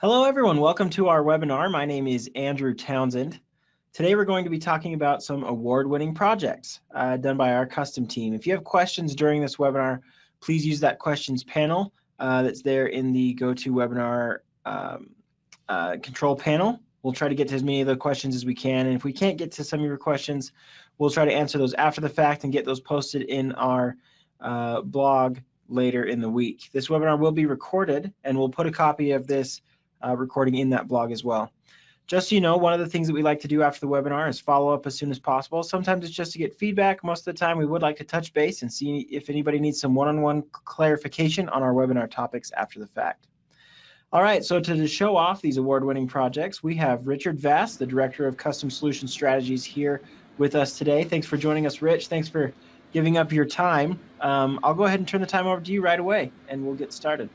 Hello everyone, welcome to our webinar. My name is Andrew Townsend. Today we're going to be talking about some award-winning projects done by our custom team. If you have questions during this webinar, please use that questions panel that's there in the GoToWebinar control panel. We'll try to get to as many of the questions as we can, and if we can't get to some of your questions, we'll try to answer those after the fact and get those posted in our blog later in the week. This webinar will be recorded, and we'll put a copy of this recording in that blog as well. Just so you know, one of the things that we like to do after the webinar is follow up as soon as possible. Sometimes it's just to get feedback. Most of the time we would like to touch base and see if anybody needs some one-on-one clarification on our webinar topics after the fact. All right, so to show off these award-winning projects, we have Richard Vass, the Director of Custom Solution Strategies, here with us today. Thanks for joining us, Rich. Thanks for giving up your time. I'll go ahead and turn the time over to you right away, and we'll get started.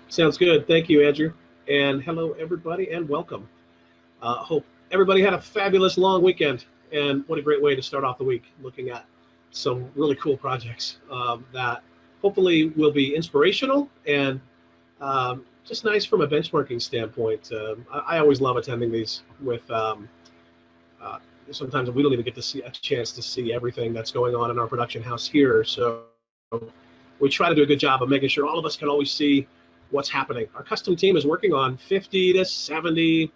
Sounds good. Thank you, Andrew. And hello, everybody, and welcome. Hope everybody had a fabulous long weekend, and what a great way to start off the week, looking at some really cool projects that hopefully will be inspirational and just nice from a benchmarking standpoint. I always love attending these with, sometimes we don't even get to see a chance to see everything that's going on in our production house here, so we try to do a good job of making sure all of us can always see what's happening. Our custom team is working on 50 to 70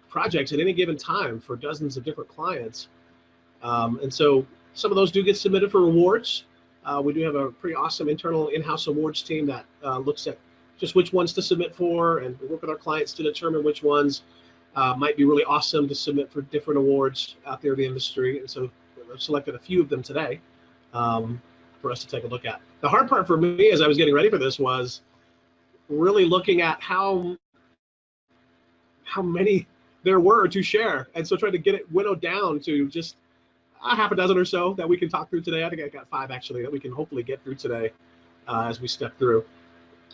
projects at any given time for dozens of different clients. And so some of those do get submitted for awards. We do have a pretty awesome internal in-house awards team that looks at just which ones to submit for, and we work with our clients to determine which ones might be really awesome to submit for different awards out there in the industry. And so I've selected a few of them today for us to take a look at. The hard part for me as I was getting ready for this was really looking at how many there were to share, and so trying to get it winnowed down to just a half a dozen or so that we can talk through today. I think I got 5 actually that we can hopefully get through today as we step through.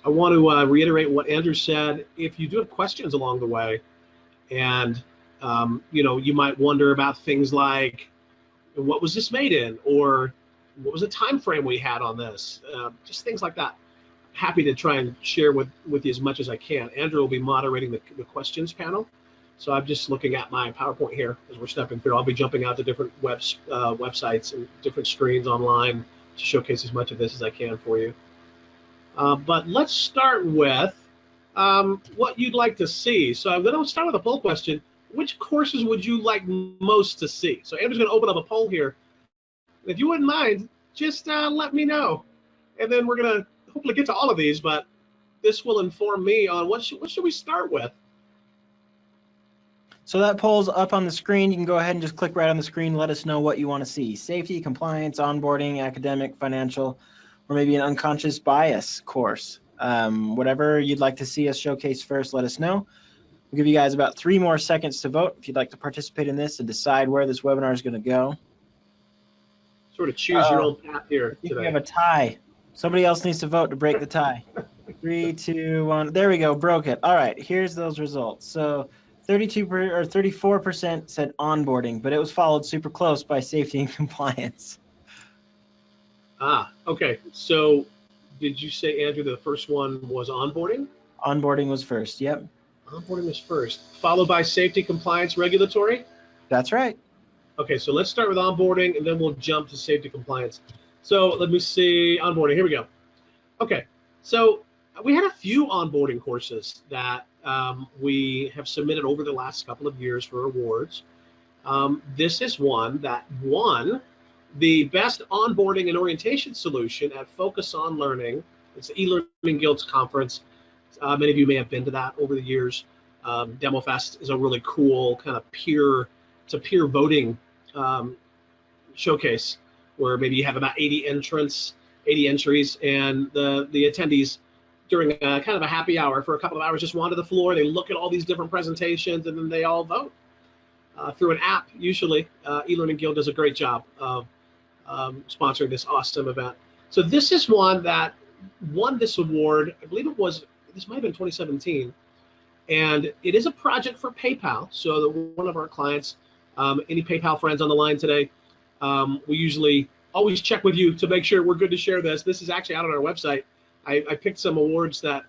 I want to reiterate what Andrew said. If you do have questions along the way, and you might wonder about things like what was this made in, or what was the time frame we had on this, just things like that. Happy to try and share with you as much as I can. Andrew will be moderating the questions panel. So I'm just looking at my PowerPoint here as we're stepping through. I'll be jumping out to different websites and different screens online to showcase as much of this as I can for you. But let's start with what you'd like to see. So I'm going to start with a poll question. Which courses would you like most to see? So Andrew's going to open up a poll here. If you wouldn't mind, just let me know. And then we're going to hopefully get to all of these, but this will inform me on what should we start with. So that poll's up on the screen. You can go ahead and just click right on the screen. Let us know what you want to see. Safety, compliance, onboarding, academic, financial, or maybe an unconscious bias course. Whatever you'd like to see us showcase first, let us know. We'll give you guys about 3 more seconds to vote if you'd like to participate in this and decide where this webinar is going to go. Sort of choose your own path here today. We have a tie. Somebody else needs to vote to break the tie. 3, 2, 1. There we go. Broke it. All right. Here's those results. So 34% said onboarding, but it was followed super close by safety and compliance. Okay. So did you say, Andrew, the first one was onboarding? Onboarding was first. Yep. Onboarding was first, followed by safety, compliance, regulatory? That's right. Okay. So let's start with onboarding, and then we'll jump to safety, compliance. So let me see, onboarding, here we go. Okay, so we had a few onboarding courses that we have submitted over the last couple of years for awards. This is one that won the Best Onboarding and Orientation Solution at Focus on Learning. It's the eLearning Guild's conference. Many of you may have been to that over the years. DemoFest is a really cool kind of peer-to-peer voting showcase, where maybe you have about 80 entries, and the attendees during kind of a happy hour for a couple of hours just wander the floor. They look at all these different presentations, and then they all vote through an app. Usually, eLearning Guild does a great job of sponsoring this awesome event. So this is one that won this award. I believe this might have been 2017, and it is a project for PayPal. So one of our clients, any PayPal friends on the line today, we usually always check with you to make sure we're good to share this. This is actually out on our website. I picked some awards that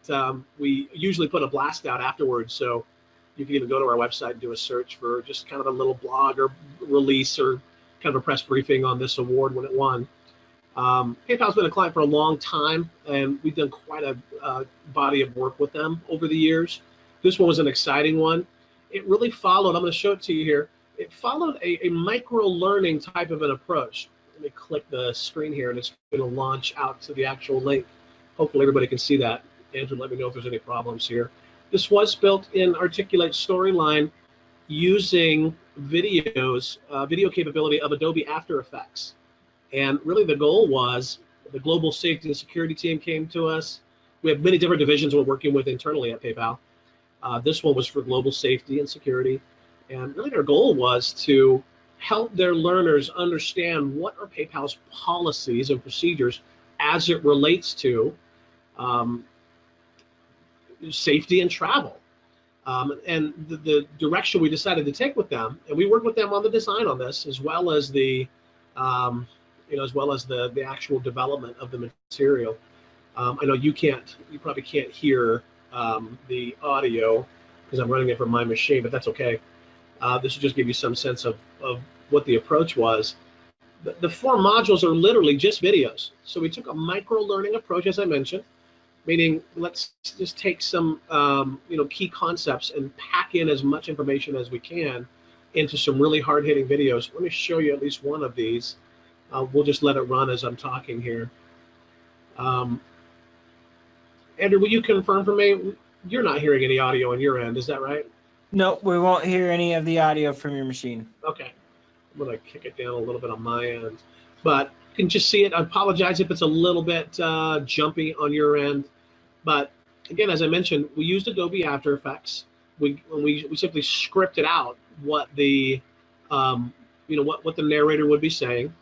we usually put a blast out afterwards, so you can even go to our website and do a search for just kind of a little blog or release or kind of a press briefing on this award when it won. PayPal's been a client for a long time, and we've done quite a body of work with them over the years. This one was an exciting one. It really followed, I'm going to show it to you here, it followed a micro-learning type of an approach. Let me click the screen here, and it's going to launch out to the actual link. Hopefully everybody can see that. Andrew, let me know if there's any problems here. This was built in Articulate Storyline using videos, video capability of Adobe After Effects. And really the goal was, the global safety and security team came to us. We have many different divisions we're working with internally at PayPal. This one was for global safety and security. And really their goal was to help their learners understand what are PayPal's policies and procedures as it relates to safety and travel. And the direction we decided to take with them, and we worked with them on the design on this, as well as the the actual development of the material. I know you probably can't hear the audio because I'm running it from my machine, but that's okay. This will just give you some sense of what the approach was. The 4 modules are literally just videos. So we took a micro-learning approach, as I mentioned, meaning let's just take some key concepts and pack in as much information as we can into some really hard-hitting videos. Let me show you at least one of these. We'll just let it run as I'm talking here. Andrew, will you confirm for me? You're not hearing any audio on your end, is that right? No, we won't hear any of the audio from your machine. Okay. I'm going to kick it down a little bit on my end. But you can just see it. I apologize if it's a little bit jumpy on your end. But again, as I mentioned, we used Adobe After Effects. We simply scripted out what the what the narrator would be saying.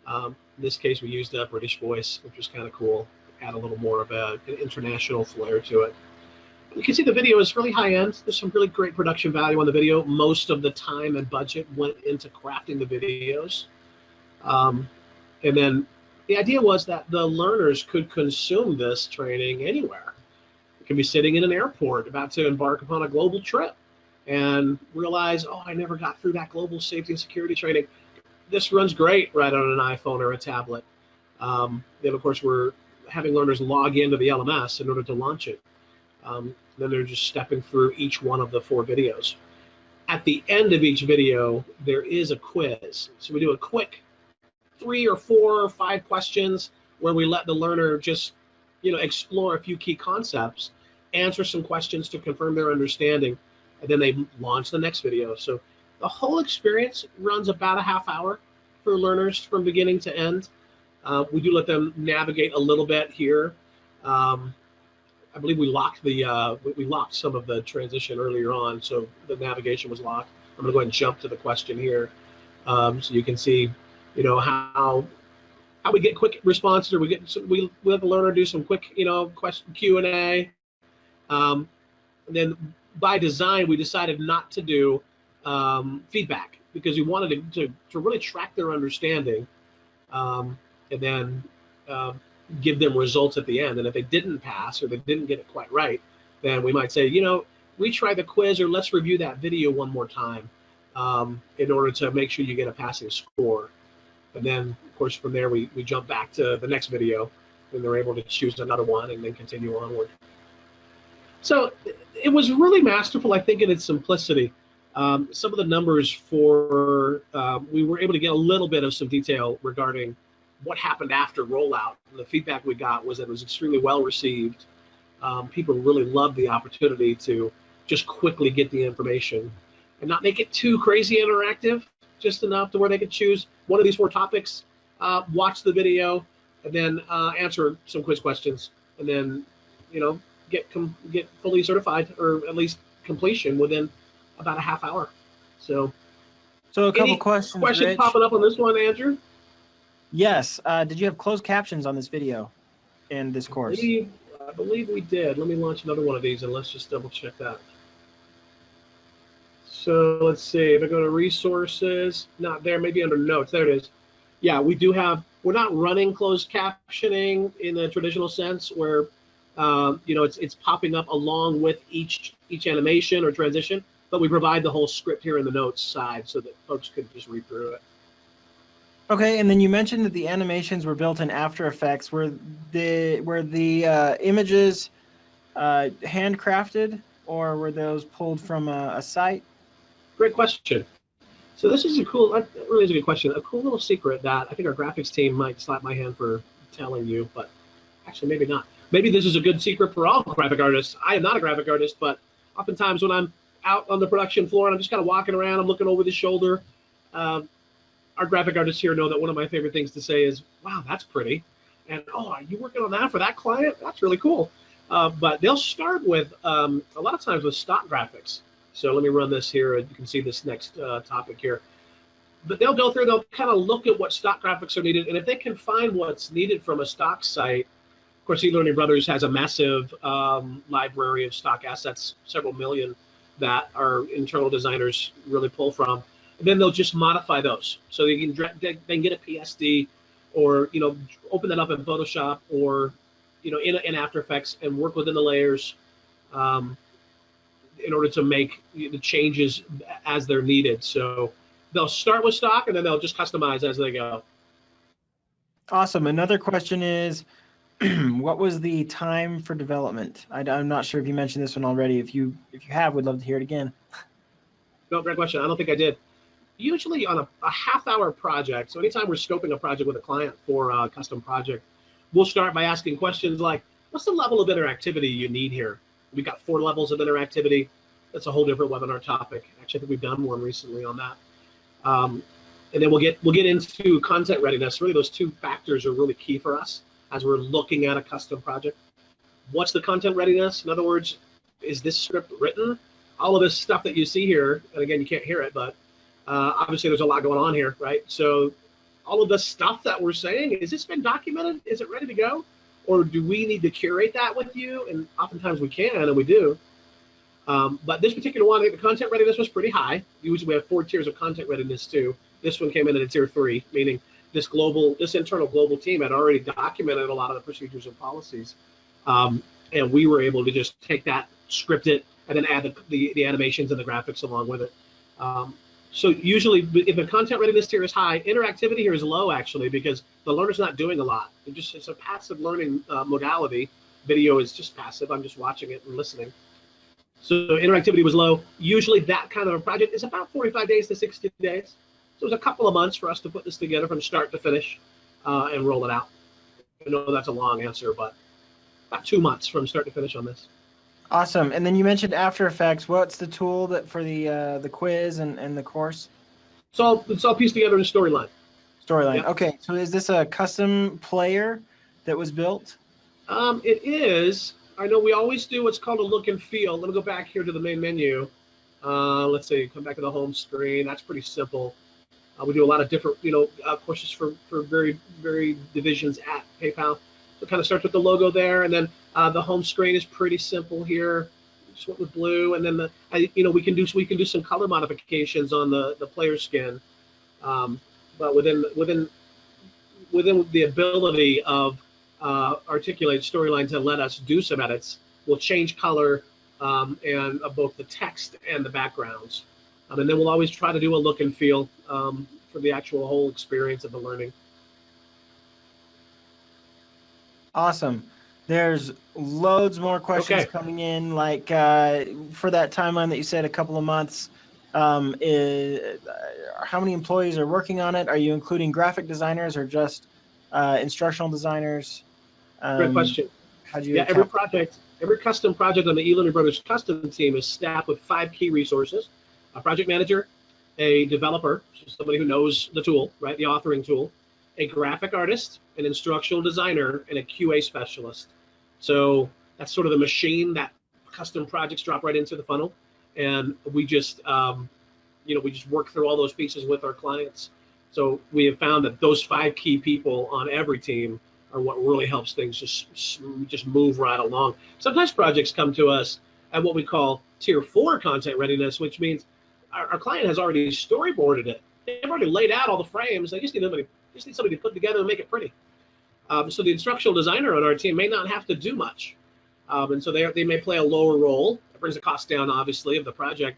In this case, we used a British voice, which was kind of cool. Add a little more of an international flair to it. You can see the video is really high end. There's some really great production value on the video. Most of the time and budget went into crafting the videos. And then the idea was that the learners could consume this training anywhere. You could be sitting in an airport about to embark upon a global trip and realize, oh, I never got through that global safety and security training. This runs great right on an iPhone or a tablet. Then, of course, we're having learners log into the LMS in order to launch it. Then they're just stepping through each one of the 4 videos. At the end of each video, there is a quiz. So we do a quick 3 or 4 or 5 questions where we let the learner just, explore a few key concepts, answer some questions to confirm their understanding, and then they launch the next video. So the whole experience runs about a half hour for learners from beginning to end. We do let them navigate a little bit here. I believe we locked we locked some of the transition earlier on, so the navigation was locked. I'm going to go ahead and jump to the question here, so you can see, how we get quick responses, or we let the learner do some quick, question Q&A. And then by design, we decided not to do feedback because we wanted to really track their understanding, and then give them results at the end. And if they didn't pass or they didn't get it quite right, then we might say, retry the quiz, or let's review that video one more time in order to make sure you get a passing score. And then, of course, from there, we jump back to the next video and they're able to choose another one and then continue onward. So it was really masterful, I think, in its simplicity. Some of the numbers we were able to get a little bit of some detail regarding what happened after rollout. The feedback we got was that it was extremely well received. People really loved the opportunity to just quickly get the information and not make it too crazy interactive, just enough to where they could choose one of these 4 topics, watch the video, and then answer some quiz questions, and then get fully certified, or at least completion within about a half hour. So a couple questions, Rich. Popping up on this one, Andrew? Yes. Did you have closed captions on this video in this course? I believe we did. Let me launch another one of these and let's just double check that. So let's see, if I go to resources, not there, maybe under notes, there it is. Yeah, we do have We're not running closed captioning in the traditional sense where it's popping up along with each animation or transition, but we provide the whole script here in the notes side so that folks could just read through it. Okay, and then you mentioned that the animations were built in After Effects. Were the images handcrafted, or were those pulled from a site? Great question. So this is that really is a good question. A cool little secret that I think our graphics team might slap my hand for telling you, but actually maybe not. Maybe this is a good secret for all graphic artists. I am not a graphic artist, but oftentimes when I'm out on the production floor and I'm just kind of walking around, I'm looking over the shoulder. Our graphic artists here know that one of my favorite things to say is, wow, that's pretty. And, oh, are you working on that for that client? That's really cool. But they'll start with, a lot of times with stock graphics. So let me run this here, and you can see this next topic here. But they'll go through, they'll kind of look at what stock graphics are needed, and if they can find what's needed from a stock site, of course, eLearning Brothers has a massive library of stock assets, several million, that our internal designers really pull from. And then they'll just modify those. So they can get a PSD, or open that up in Photoshop, or in After Effects, and work within the layers in order to make the changes as they're needed. So they'll start with stock, and then they'll just customize as they go. Awesome. Another question is, what was the time for development? I'm not sure if you mentioned this one already. If you have, we'd love to hear it again. No, great question. I don't think I did. Usually on a half-hour project, so anytime we're scoping a project with a client for a custom project, we'll start by asking questions like, what's the level of interactivity you need here? We've got 4 levels of interactivity. That's a whole different webinar topic. Actually, I think we've done one recently on that. And then we'll get into content readiness. Really, those 2 factors are really key for us as we're looking at a custom project. What's the content readiness? In other words, is this script written? All of this stuff that you see here, and again, you can't hear it, but obviously there's a lot going on here, right? So all of the stuff that we're saying, has this been documented? Is it ready to go? Or do we need to curate that with you? And oftentimes we can, and we do. But this particular one, I think the content readiness was pretty high. Usually we have 4 tiers of content readiness too. This one came in at a tier 3, meaning this internal global team had already documented a lot of the procedures and policies. And we were able to just take that, script it, and then add the animations and the graphics along with it. So usually, if the content readiness tier is high, interactivity here is low, actually, because the learner's not doing a lot. It's a passive learning modality. Video is just passive. I'm just watching it and listening. So interactivity was low. Usually that kind of a project is about 45 days to 60 days. So it was a couple of months for us to put this together from start to finish and roll it out. I know that's a long answer, but about 2 months from start to finish on this. Awesome. And then you mentioned After Effects. What's the tool that for the quiz and the course? It's all pieced together in a storyline. Storyline. Yep. Okay. So is this a custom player that was built? It is. I know we always do what's called a look and feel. Let me go back here to the main menu. Let's see. Come back to the home screen. That's pretty simple. We do a lot of different, courses for very divisions at PayPal. So it kind of starts with the logo there, and then the home screen is pretty simple here. Just went with blue, and then we can do some color modifications on the player skin, but within the ability of Articulate Storyline to let us do some edits, we'll change color and both the text and the backgrounds, and then we'll always try to do a look and feel for the actual whole experience of the learning. Awesome. There's loads more questions coming in, like for that timeline that you said, a couple of months. How many employees are working on it? Are you including graphic designers or just instructional designers? Great question. Every custom project on the eLearning Brothers custom team is staffed with 5 key resources: a project manager, a developer, so somebody who knows the tool, right, the authoring tool, a graphic artist, an instructional designer, and a QA specialist. So that's sort of the machine that custom projects drop right into the funnel, and we just work through all those pieces with our clients. So we have found that those 5 key people on every team are what really helps things just move right along. Sometimes projects come to us at what we call tier 4 content readiness, which means our client has already storyboarded it. They've already laid out all the frames. They just need somebody just need somebody to put it together and make it pretty. So the instructional designer on our team may not have to do much. And so they may play a lower role. It brings the cost down, obviously, of the project.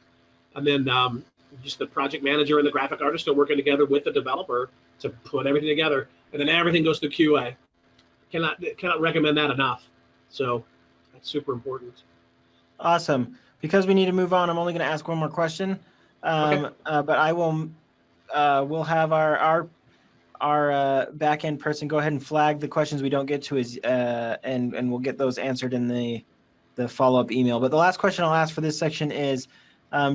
And then just the project manager and the graphic artist are working together with the developer to put everything together. And then everything goes through QA. Cannot recommend that enough. So that's super important. Awesome. Because we need to move on, I'm only going to ask one more question. Okay. But I will we'll have our back-end person go ahead and flag the questions we don't get to, and we'll get those answered in the follow-up email. But the last question I'll ask for this section is,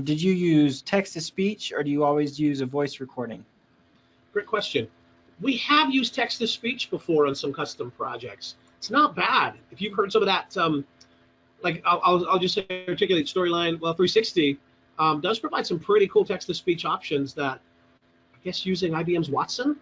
did you use text-to-speech, or do you always use a voice recording? Great question. We have used text-to-speech before on some custom projects. It's not bad. If you've heard some of that, like I'll just say articulate storyline. Well, 360 does provide some pretty cool text-to-speech options that, I guess, using IBM's Watson.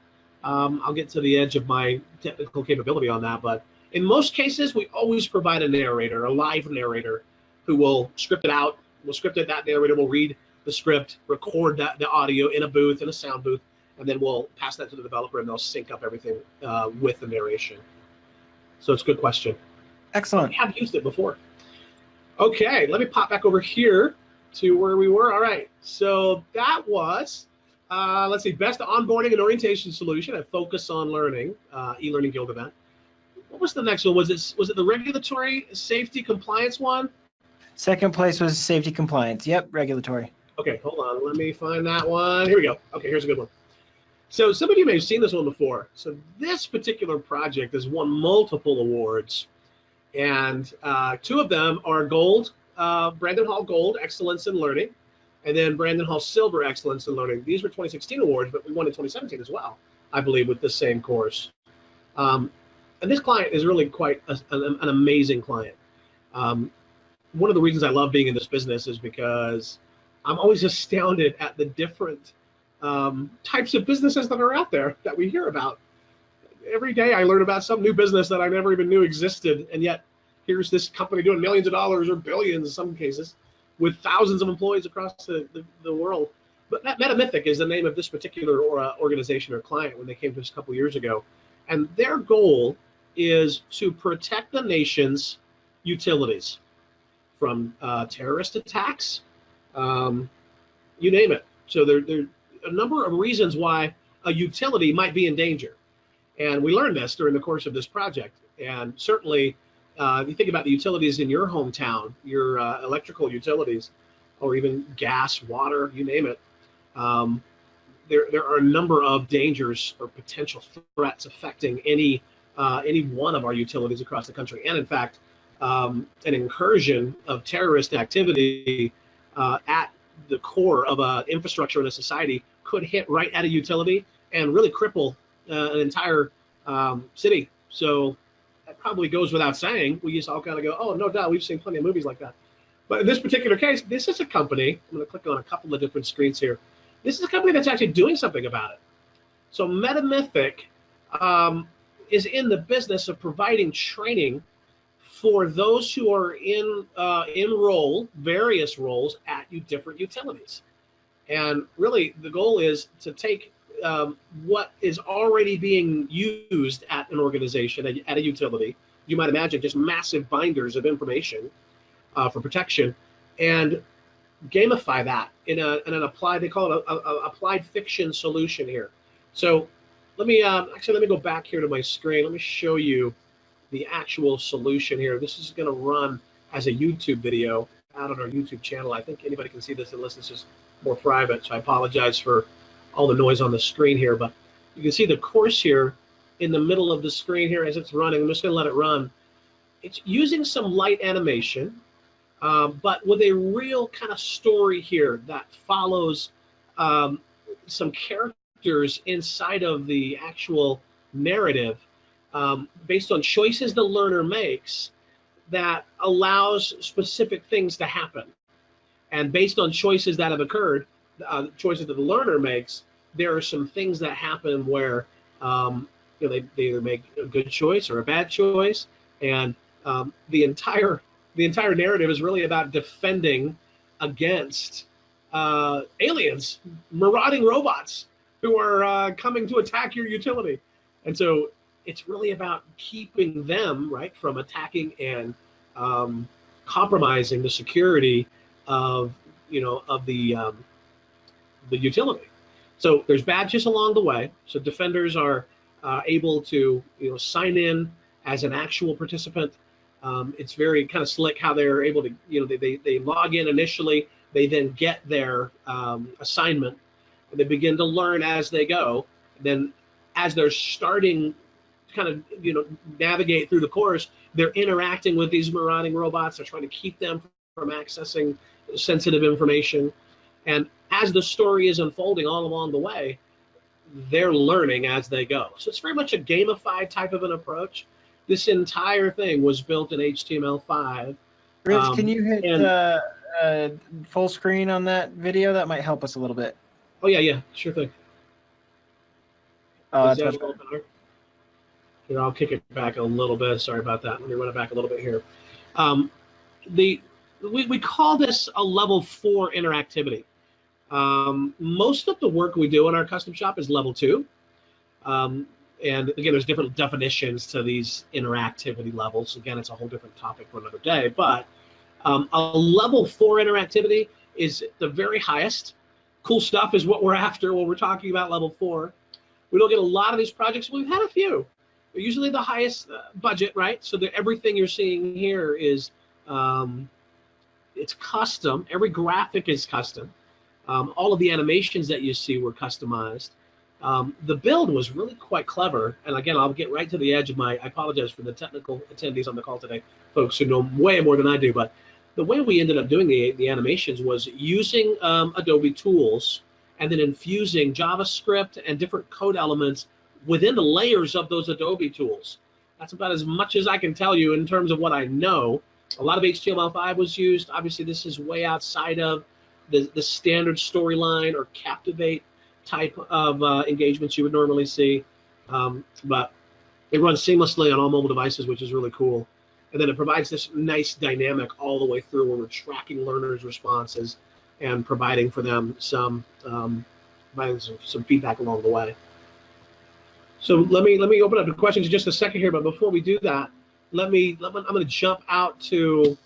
I'll get to the edge of my technical capability on that, but in most cases, we always provide a narrator, a live narrator, who will script it out. We'll script it. That narrator will read the script, record the audio in a booth, in a sound booth, and then we'll pass that to the developer, and they'll sync up everything with the narration. So it's a good question. Excellent. We have used it before. Okay, let me pop back over here to where we were. All right, so that was, let's see, best onboarding and orientation solution at Focus on Learning, eLearning Guild event. What was the next one? Was it the regulatory safety compliance one? Second place was safety compliance. Yep, regulatory. Okay, hold on. Let me find that one. Here we go. Okay, here's a good one. So some of you may have seen this one before. So this particular project has won multiple awards, and two of them are Gold, Brandon Hall Gold, Excellence in Learning, and then Brandon Hall Silver, Excellence in Learning. These were 2016 awards, but we won in 2017 as well, I believe, with the same course. And this client is really quite an amazing client. One of the reasons I love being in this business is because I'm always astounded at the different types of businesses that are out there that we hear about. Every day I learn about some new business that I never even knew existed, and yet here's this company doing millions of dollars or billions in some cases with thousands of employees across the world. But Metamythic is the name of this particular organization or client when they came to us a couple years ago. And their goal is to protect the nation's utilities from terrorist attacks, you name it. So there are a number of reasons why a utility might be in danger. And we learned this during the course of this project. And certainly, if you think about the utilities in your hometown, your electrical utilities, or even gas, water, you name it, there are a number of dangers or potential threats affecting any one of our utilities across the country. And in fact, an incursion of terrorist activity at the core of an infrastructure in a society could hit right at a utility and really cripple an entire city. So that probably goes without saying. We just all kind of go, oh, no doubt, we've seen plenty of movies like that. But in this particular case, this is a company, I'm going to click on a couple of different screens here. This is a company that's actually doing something about it. So Metamythic is in the business of providing training for those who are in various roles at different utilities. And really, the goal is to take what is already being used at an organization, at a utility. You might imagine just massive binders of information for protection, and gamify that in an applied, they call it a applied fiction solution here. So let me go back here to my screen. Let me show you the actual solution here. This is going to run as a YouTube video out on our YouTube channel. I think anybody can see this unless this is more private, so I apologize for all the noise on the screen here, but you can see the course here in the middle of the screen here as it's running. I'm just going to let it run. It's using some light animation, but with a real kind of story here that follows some characters inside of the actual narrative based on choices the learner makes that allows specific things to happen. And based on choices that have occurred, choices that the learner makes, there are some things that happen where they either make a good choice or a bad choice, and the entire narrative is really about defending against aliens, marauding robots who are coming to attack your utility. And so it's really about keeping them, right, from attacking and compromising the security of, of the utility. So there's badges along the way. So defenders are able to, sign in as an actual participant. It's very kind of slick how they're able to, they log in initially, they then get their assignment, and they begin to learn as they go. Then as they're starting to kind of, navigate through the course, they're interacting with these marauding robots. They're trying to keep them from accessing sensitive information. And as the story is unfolding all along the way, they're learning as they go. So it's very much a gamified type of an approach. This entire thing was built in HTML5. Rich, can you hit full screen on that video? That might help us a little bit. Oh, yeah, sure thing. That's much better. Here, I'll kick it back a little bit. Sorry about that. Let me run it back a little bit here. We call this a level 4 interactivity. Most of the work we do in our custom shop is level 2. And again, there's different definitions to these interactivity levels. Again, it's a whole different topic for another day. But a level 4 interactivity is the very highest. Cool stuff is what we're after when we're talking about level 4. We don't get a lot of these projects. We've had a few. They're usually the highest budget, right? So that everything you're seeing here is it's custom. Every graphic is custom. All of the animations that you see were customized. The build was really quite clever. And again, I'll get right to the edge of I apologize for the technical attendees on the call today, folks who know way more than I do. But the way we ended up doing the animations was using Adobe tools and then infusing JavaScript and different code elements within the layers of those Adobe tools. That's about as much as I can tell you in terms of what I know. A lot of HTML5 was used. Obviously, this is way outside of the standard storyline or Captivate type of engagements you would normally see. But it runs seamlessly on all mobile devices, which is really cool. And then it provides this nice dynamic all the way through where we're tracking learners' responses and providing for them some feedback along the way. So let me open up the questions in just a second here, but before we do that, I'm going to jump out to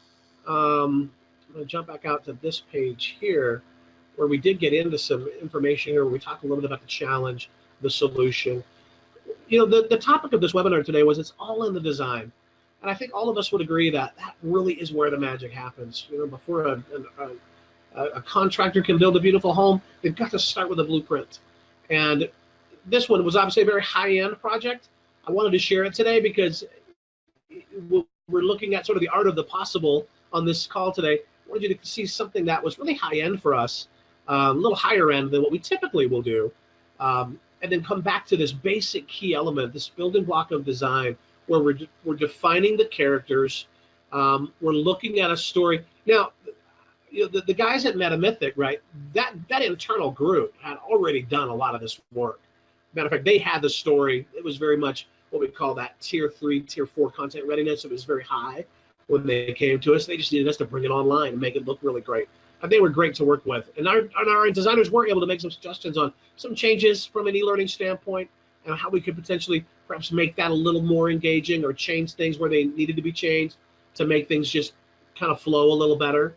back out to this page here, where we did get into some information here, where we talked a little bit about the challenge, the solution. The topic of this webinar today was it's all in the design. And I think all of us would agree that that really is where the magic happens. Before a contractor can build a beautiful home, they've got to start with a blueprint. And this one was obviously a very high-end project. I wanted to share it today because we're looking at sort of the art of the possible on this call today. I wanted you to see something that was really high-end for us, a little higher end than what we typically will do, and then come back to this basic key element, this building block of design, where we're defining the characters. We're looking at a story. Now, the guys at Metamythic, right, that internal group had already done a lot of this work. Matter of fact, they had the story. It was very much what we call that tier 3, tier 4 content readiness. It was very high when they came to us. They just needed us to bring it online and make it look really great. And they were great to work with. And our designers were able to make some suggestions on some changes from an e-learning standpoint and how we could potentially perhaps make that a little more engaging or change things where they needed to be changed to make things just kind of flow a little better.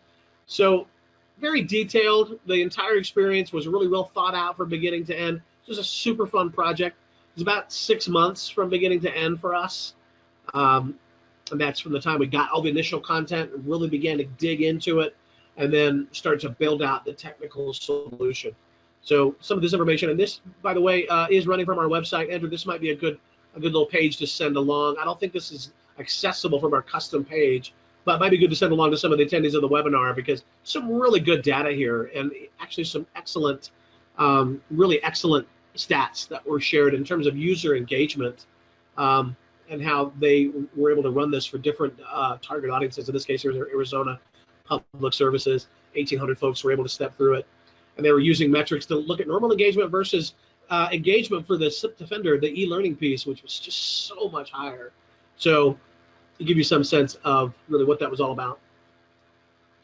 So very detailed. The entire experience was really well thought out from beginning to end. It was a super fun project. It was about 6 months from beginning to end for us. And that's from the time we got all the initial content and really began to dig into it and then start to build out the technical solution. So some of this information, and this, by the way, is running from our website. Andrew, this might be a good little page to send along. I don't think this is accessible from our custom page, but it might be good to send along to some of the attendees of the webinar because some really good data here and actually some excellent, really excellent stats that were shared in terms of user engagement and how they were able to run this for different target audiences. In this case, here, Arizona Public Services, 1,800 folks were able to step through it. And they were using metrics to look at normal engagement versus engagement for the CIP Defender, the e-learning piece, which was just so much higher. So to give you some sense of really what that was all about.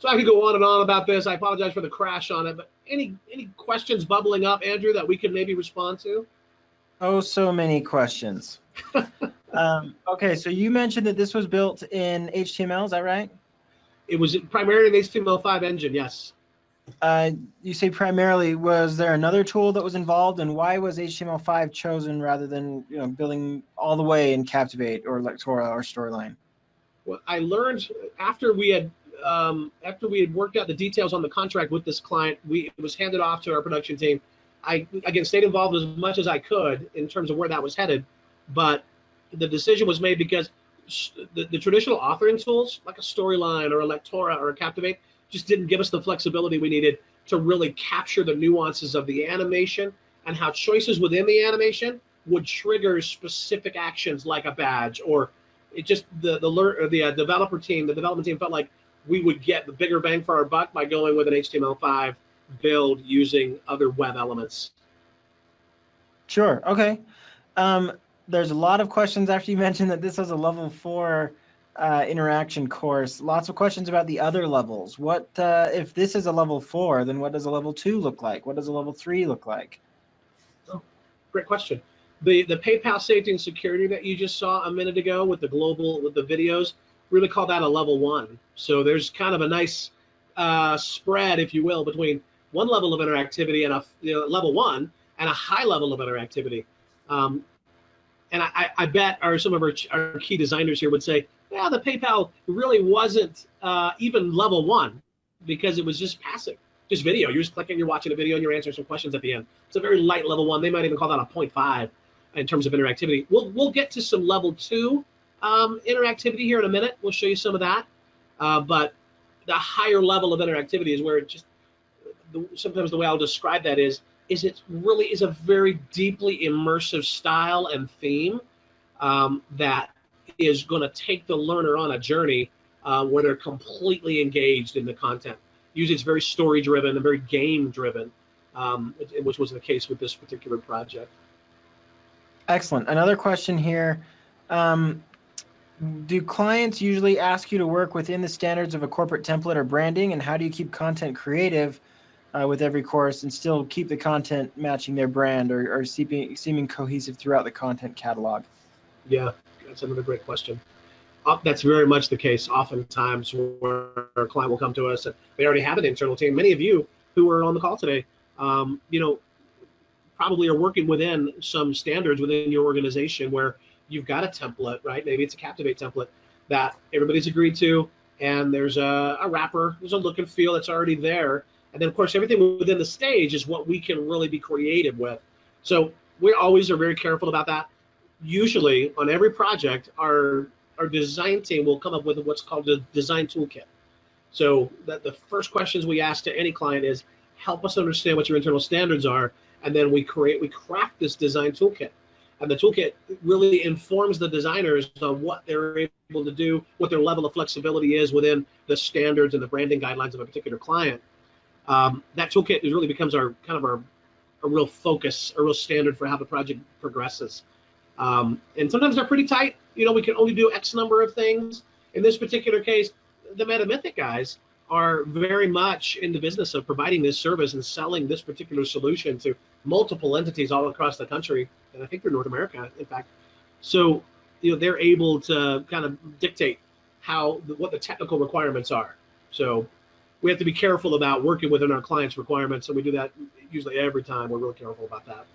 So I could go on and on about this. I apologize for the crash on it, but any questions bubbling up, Andrew, that we could maybe respond to? Oh, so many questions. Okay, so you mentioned that this was built in HTML, is that right? It was primarily an HTML5 engine, yes. You say primarily. Was there another tool that was involved, and why was HTML5 chosen rather than building all the way in Captivate or Lectora or Storyline? Well, I learned after we had worked out the details on the contract with this client, it was handed off to our production team. I, again, stayed involved as much as I could in terms of where that was headed, but the decision was made because the traditional authoring tools, like a Storyline or a Lectora or a Captivate, just didn't give us the flexibility we needed to really capture the nuances of the animation and how choices within the animation would trigger specific actions like a badge, or it just the development team felt like we would get the bigger bang for our buck by going with an HTML5 build using other web elements. Sure. Okay. There's a lot of questions after you mentioned that this was a level 4 interaction course. Lots of questions about the other levels. What if this is a level 4? Then what does a level 2 look like? What does a level 3 look like? Oh, great question. The PayPal safety and security that you just saw a minute ago with the videos, really call that a level 1. So there's kind of a nice spread, if you will, between one level of interactivity and a level 1 and a high level of interactivity. And I bet some of our key designers here would say, yeah, the PayPal really wasn't even level 1 because it was just passive, just video. You're just clicking, you're watching a video, and you're answering some questions at the end. It's a very light level 1. They might even call that a 0.5 in terms of interactivity. We'll get to some level 2 interactivity here in a minute. We'll show you some of that. But the higher level of interactivity is where it just, sometimes the way I'll describe that is it really is a very deeply immersive style and theme that is going to take the learner on a journey where they're completely engaged in the content. Usually it's very story driven and very game driven, which was the case with this particular project. Excellent. Another question here. Do clients usually ask you to work within the standards of a corporate template or branding, and how do you keep content creative with every course and still keep the content matching their brand or seeming cohesive throughout the content catalog? Yeah, that's another great question. That's very much the case oftentimes where a client will come to us and they already have an internal team. Many of you who are on the call today, probably are working within some standards within your organization where you've got a template, right? Maybe it's a Captivate template that everybody's agreed to, and there's a wrapper, there's a look and feel that's already there. And then, of course, everything within the stage is what we can really be creative with. So we always are very careful about that. Usually, on every project, our design team will come up with what's called a design toolkit. So the first questions we ask to any client is, help us understand what your internal standards are, and then we craft this design toolkit. And the toolkit really informs the designers on what they're able to do, what their level of flexibility is within the standards and the branding guidelines of a particular client. That toolkit really becomes our real focus, a real standard for how the project progresses. And sometimes they're pretty tight. We can only do X number of things. In this particular case, the Metamythic guys are very much in the business of providing this service and selling this particular solution to multiple entities all across the country, and I think they're North America, in fact. So, they're able to kind of dictate what the technical requirements are. So we have to be careful about working within our clients' requirements, and we do that usually every time. We're real careful about that.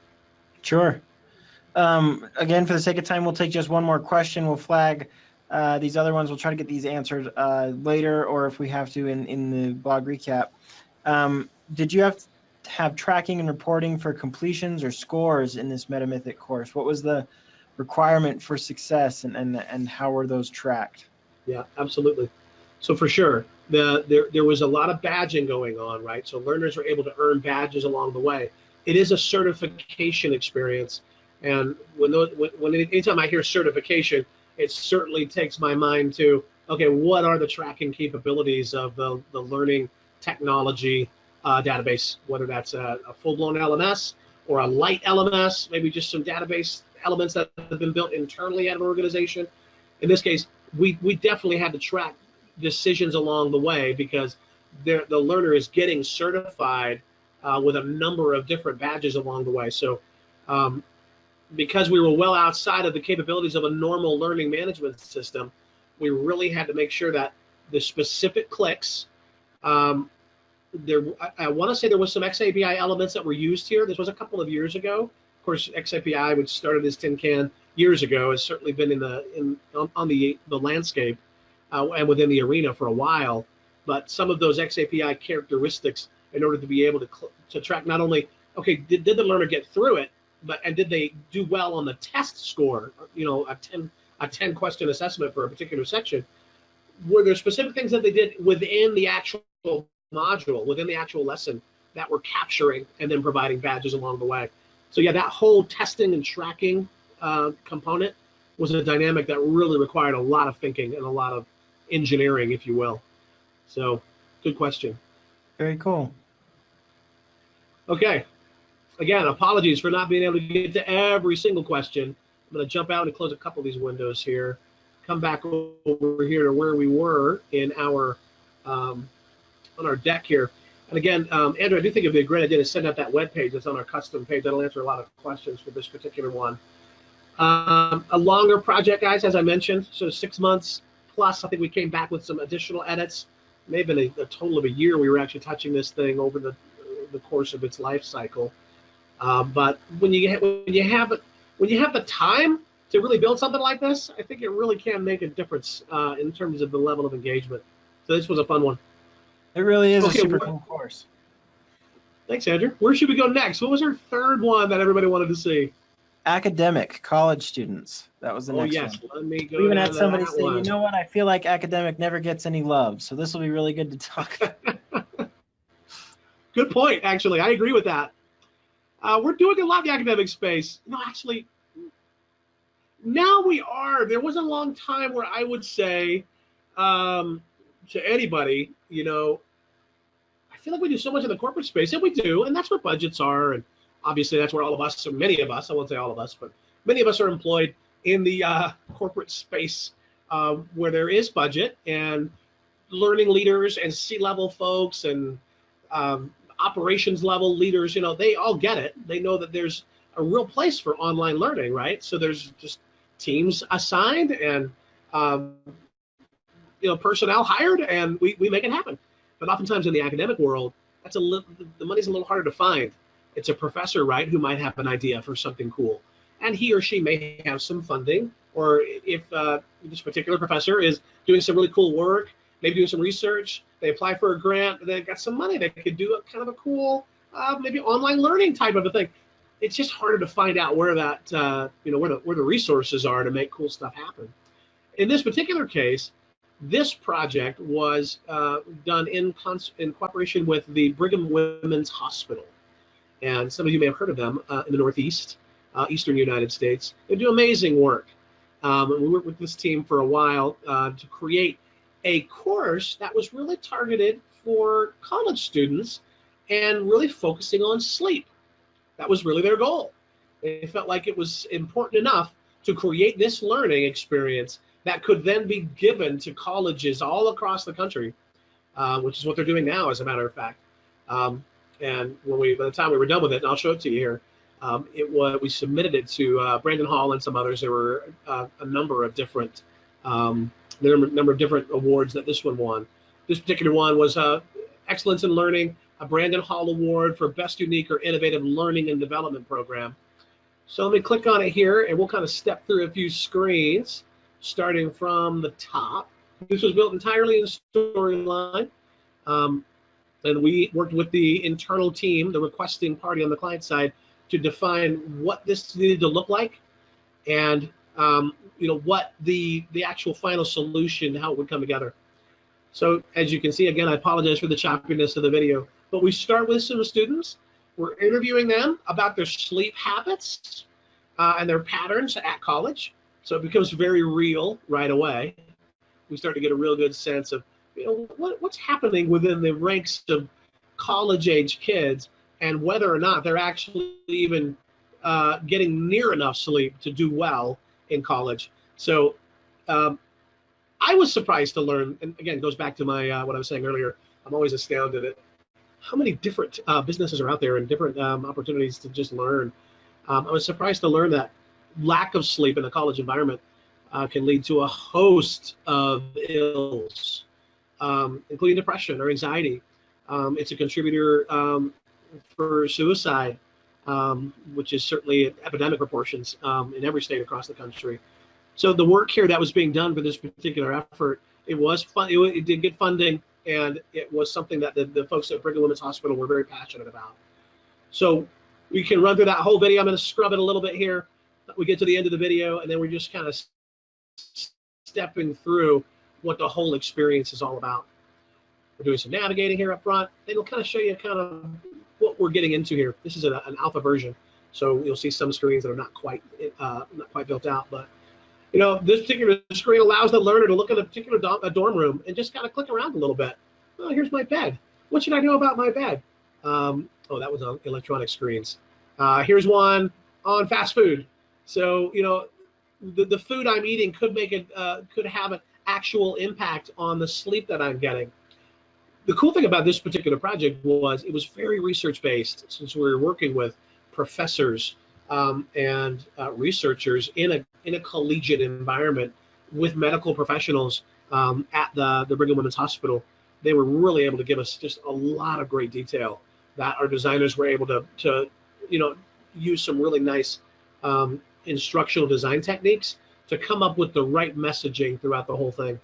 Sure. Again, for the sake of time, we'll take just one more question. We'll flag these other ones. We'll try to get these answered later, or if we have to in the blog recap. Did you have to have tracking and reporting for completions or scores in this Metamythic course? What was the requirement for success, and how were those tracked? Yeah, absolutely. So for sure, there was a lot of badging going on, right? So learners were able to earn badges along the way. It is a certification experience, and anytime I hear certification, it certainly takes my mind to, okay, what are the tracking capabilities of the learning technology database, whether that's a full-blown LMS or a light LMS, maybe just some database elements that have been built internally at an organization. In this case, we definitely had to track decisions along the way, because the learner is getting certified with a number of different badges along the way. So because we were well outside of the capabilities of a normal learning management system, we really had to make sure that the specific clicks, I want to say there was some XAPI elements that were used here. This was a couple of years ago. Of course, XAPI, which started as Tin Can years ago, has certainly been on the landscape and within the arena for a while. But some of those XAPI characteristics, in order to be able to track not only, okay, did the learner get through it, and did they do well on the test score, a 10 question assessment for a particular section, were there specific things that they did within the actual module, within the actual lesson, that were capturing and then providing badges along the way. So yeah, that whole testing and tracking component was a dynamic that really required a lot of thinking and a lot of engineering, if you will. So good question. Very cool. Okay. Again, apologies for not being able to get to every single question. I'm going to jump out and close a couple of these windows here. Come back over here to where we were in our on our deck here. And again, Andrew, I do think it'd be a great idea to send out that web page that's on our custom page. That'll answer a lot of questions for this particular one. A longer project, guys, as I mentioned, so 6 months plus. I think we came back with some additional edits. Maybe a total of a year we were actually touching this thing over the course of its life cycle. But when you have the time to really build something like this, I think it really can make a difference in terms of the level of engagement. So this was a fun one. It really is a super cool course. Thanks, Andrew. Where should we go next? What was our third one that everybody wanted to see? Academic, college students. That was the next one. Let me go. We even had somebody say, you know what, I feel like academic never gets any love, so this will be really good to talk about. Good point, actually. I agree with that. We're doing a lot in the academic space. No, actually, now we are. There was a long time where I would say to anybody, I feel like we do so much in the corporate space, and we do, and that's where budgets are, and obviously that's where all of us, or many of us, I won't say all of us, but many of us are employed in the corporate space where there is budget, and learning leaders and C-level folks and operations level leaders, they all get it. They know that there's a real place for online learning, right? So there's just teams assigned and personnel hired, and we make it happen. But oftentimes in the academic world, the money's a little harder to find. It's a professor, right, who might have an idea for something cool, and he or she may have some funding, or if this particular professor is doing some really cool work, maybe doing some research, they apply for a grant, they've got some money, they could do a kind of a cool, maybe online learning type of a thing. It's just harder to find out where that, where the resources are to make cool stuff happen. In this particular case, this project was done in cooperation with the Brigham Women's Hospital. And some of you may have heard of them in the Northeast, Eastern United States. They do amazing work. And we worked with this team for a while to create a course that was really targeted for college students and really focusing on sleep. That was really their goal. They felt like it was important enough to create this learning experience that could then be given to colleges all across the country, which is what they're doing now, as a matter of fact. And by the time we were done with it, and I'll show it to you here, we submitted it to Brandon Hall and some others. There were a number of different awards that this one won. This particular one was Excellence in Learning, a Brandon Hall Award for Best Unique or Innovative Learning and Development Program. So let me click on it here, and we'll kind of step through a few screens, starting from the top. This was built entirely in Storyline. And we worked with the internal team, the requesting party on the client side, to define what this needed to look like, and what the actual final solution, how it would come together. So as you can see, again, I apologize for the choppiness of the video, but we start with some students. We're interviewing them about their sleep habits and their patterns at college. So it becomes very real right away. We start to get a real good sense of what's happening within the ranks of college-age kids, and whether or not they're actually even getting near enough sleep to do well in college. So I was surprised to learn, and again, it goes back to my what I was saying earlier, I'm always astounded at how many different businesses are out there and different opportunities to just learn. I was surprised to learn that lack of sleep in a college environment can lead to a host of ills, including depression or anxiety. It's a contributor for suicide, which is certainly epidemic proportions in every state across the country. So the work here that was being done for this particular effort, it was fun. It did get funding, and it was something that the folks at Brigham Women's Hospital were very passionate about. So we can run through that whole video. I'm going to scrub it a little bit here. We get to the end of the video, and then we're just kind of stepping through what the whole experience is all about. We're doing some navigating here up front. It'll kind of show you kind of what we're getting into here. This is an alpha version, so you'll see some screens that are not quite built out. But you know, this particular screen allows the learner to look at a particular dorm room and just kind of click around a little bit. Oh, here's my bed. What should I know about my bed? Oh, that was on electronic screens. Here's one on fast food. So you know, the food I'm eating could make it could have an actual impact on the sleep that I'm getting. The cool thing about this particular project was it was very research-based, since we were working with professors and researchers in a collegiate environment with medical professionals at the Brigham Women's Hospital. They were really able to give us just a lot of great detail that our designers were able to you know, use some really nice instructional design techniques to come up with the right messaging throughout the whole thing.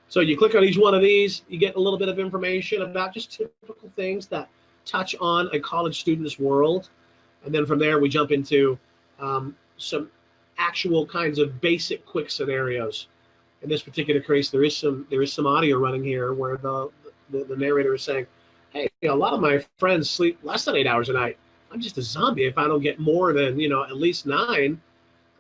So you click on each one of these, you get a little bit of information about just typical things that touch on a college student's world. And then from there, we jump into some actual kinds of basic quick scenarios. In this particular case, there is some audio running here where the narrator is saying, hey, a lot of my friends sleep less than 8 hours a night. I'm just a zombie if I don't get more than, you know, at least 9.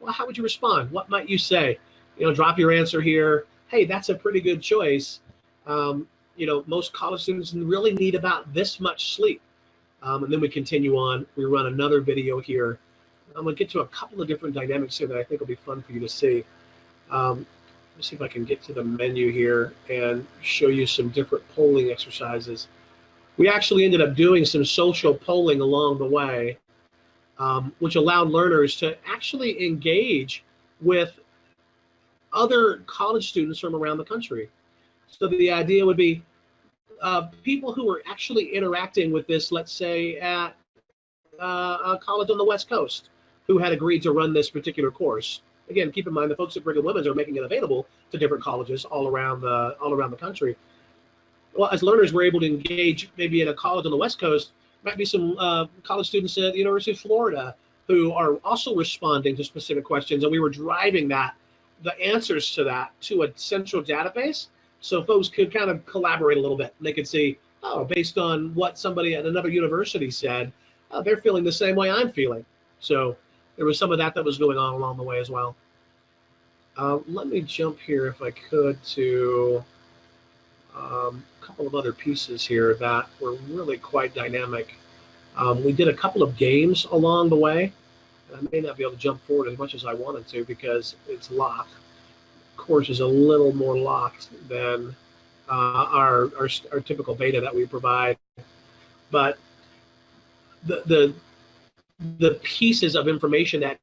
Well, how would you respond? What might you say? You know, drop your answer here. Hey, that's a pretty good choice. You know, most college students really need about this much sleep. And then we continue on. We run another video here. I'm going to get to a couple of different dynamics here that I think will be fun for you to see. Let's see if I can get to the menu here and show you some different polling exercises. We actually ended up doing some social polling along the way, which allowed learners to actually engage with other college students from around the country. So the idea would be people who were actually interacting with this, let's say at a college on the West Coast, who had agreed to run this particular course. Again, keep in mind the folks at Brigham Women's are making it available to different colleges all around the country. Well, as learners were able to engage maybe at a college on the West Coast, might be some college students at the University of Florida who are also responding to specific questions, and we were driving the answers to that to a central database, so folks could kind of collaborate a little bit. And they could see, oh, based on what somebody at another university said, oh, they're feeling the same way I'm feeling. So there was some of that was going on along the way as well. Let me jump here, if I could, to a couple of other pieces here that were really quite dynamic. We did a couple of games along the way. I may not be able to jump forward as much as I wanted to because it's locked. The course is a little more locked than our typical beta that we provide. But the pieces of information that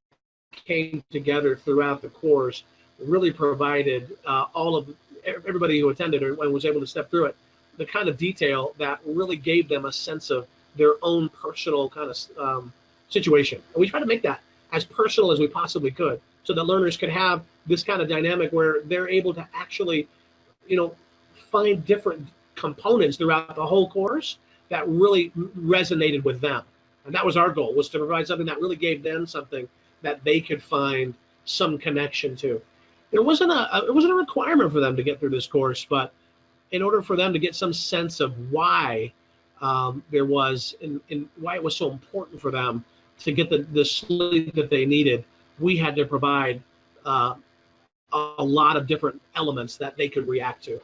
came together throughout the course really provided everybody who attended and was able to step through it, the kind of detail that really gave them a sense of their own personal kind of situation. And we try to make that as personal as we possibly could so that learners could have this kind of dynamic where they're able to actually, you know, find different components throughout the whole course that really resonated with them. And that was our goal, was to provide something that really gave them something that they could find some connection to. It wasn't a requirement for them to get through this course, but in order for them to get some sense of why there was and why it was so important for them to get the sleep that they needed, we had to provide a lot of different elements that they could react to.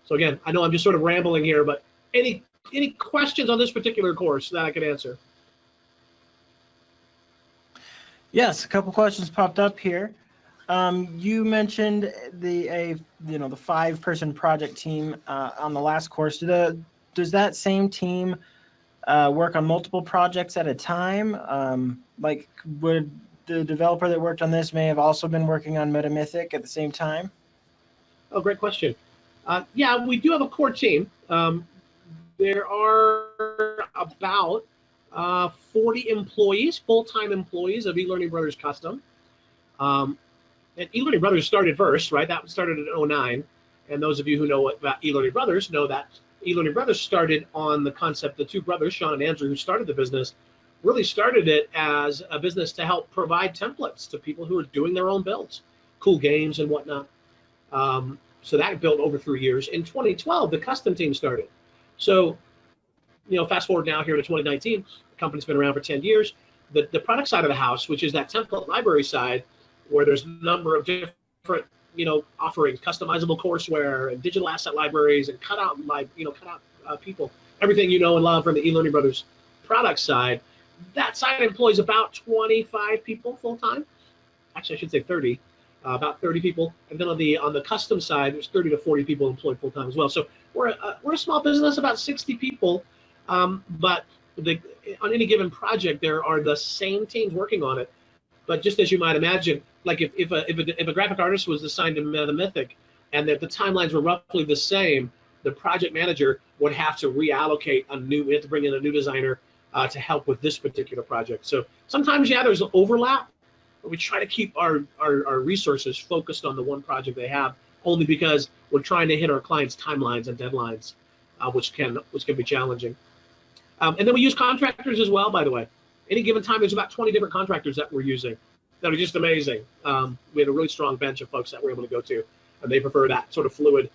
So again, I know I'm just sort of rambling here, but any questions on this particular course that I could answer? Yes, a couple questions popped up here. You mentioned the 5-person project team on the last course. Does that same team work on multiple projects at a time? Like, would the developer that worked on this may have also been working on Metamythic at the same time? Oh, great question. Yeah, we do have a core team. There are about 40 employees, full-time employees of eLearning Brothers Custom. And eLearning Brothers started first, right? That started in 2009. And those of you who know about eLearning Brothers know that eLearning Brothers started on the concept, the two brothers, Sean and Andrew, who started the business, really started it as a business to help provide templates to people who are doing their own builds, cool games and whatnot. So that built over 3 years. In 2012, the custom team started. So, fast forward now here to 2019, the company's been around for 10 years. The product side of the house, which is that template library side, where there's a number of different, offerings, customizable courseware and digital asset libraries and cutout people, everything you know and love from the eLearning Brothers product side. That side employs about 25 people full time. Actually, I should say 30. About 30 people, and then on the custom side, there's 30 to 40 people employed full time as well. So we're a small business, about 60 people, but on any given project, there are the same teams working on it. But just as you might imagine, like if a graphic artist was assigned to Metamythic, and that the timelines were roughly the same, the project manager would have to reallocate we have to bring in a new designer to help with this particular project. So sometimes, yeah, there's overlap. We try to keep our resources focused on the one project they have, only because we're trying to hit our clients' timelines and deadlines, which can be challenging. And then we use contractors as well, by the way. Any given time, there's about 20 different contractors that we're using that are just amazing. We have a really strong bench of folks that we're able to go to, and they prefer that sort of fluid